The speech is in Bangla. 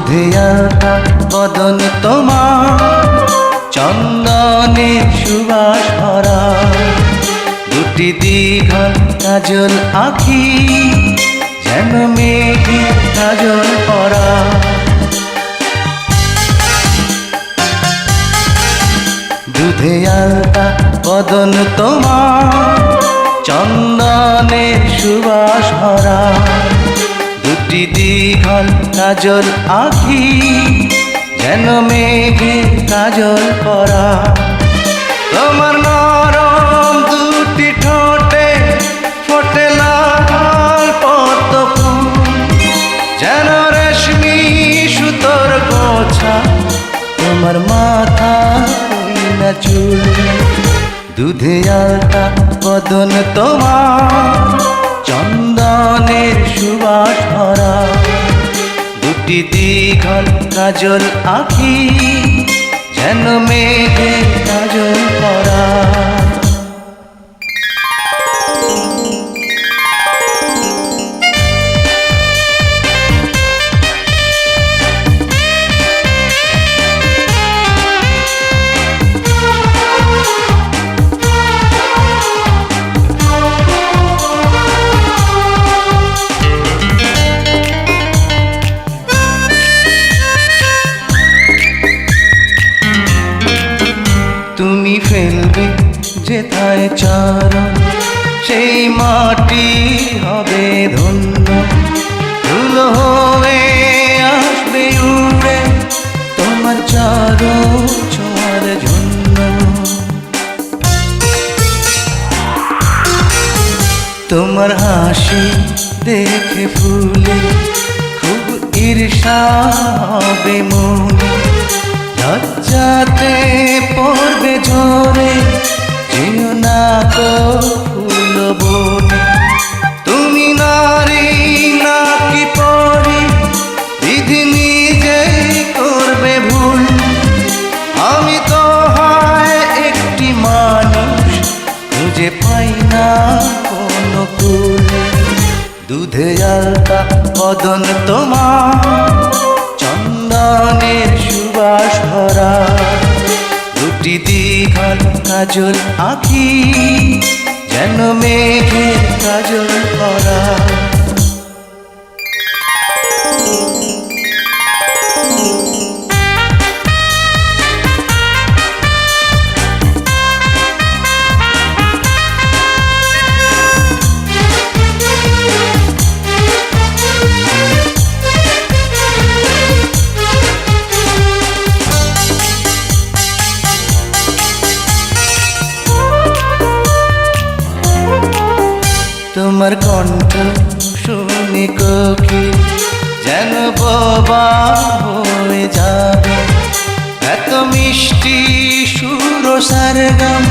দুধে আলতা বদন তোমার, চন্দনে সুবাস ভরা, দুটি দীঘল কাজল আঁখি, যেন মেঘে কাজল পরা। দুধে আলতা বদন তোমার, চন্দনে সুবাস ভরা, দুটি দীঘল কাজল আঁখি, যেন মেঘে কাজল পরা। তোমার নরম দুটি ঠোঁটে ফোটে লাল পদ্ম ফুল, যেন রেশমি সুতোর গোছা, তোমার মাথা না চুল। দুধে আলতা বদন তোমার, চন্দনের সুবাস ভরা, দুটি দীঘল কাজল আঁখি, যেন মেঘে কাজল পরা। তুমি ফেলবে যেথায় চরণ, সেই মাটি হবে ধন্য, ধুলো হয়ে আসবে উড়ে তোমার চরণ ছোঁয়ার জন্য। তোমার হাসি দেখে ফুলে খুব ঈর্ষা হবে মনে, লজ্জাতে পড়বে ঝরে যেও না কো ফুল বনে। তুমি নারী নাকি পরি, বিধি নিজেই করবে ভুল, আমি তো হয় একটি মানুষ, খুঁজে পাই না কোনো কুল। দুধে আলতা বদন তোমার, চন্দনের সুবাস ভরা, দুটি দীঘল কাজল আঁখি, যেন মেঘে কাজল পরা। তোমার কণ্ঠ শুনে কোকিল যেন বোবা হয়ে যাবে, এত মিষ্টি সুর সারগাম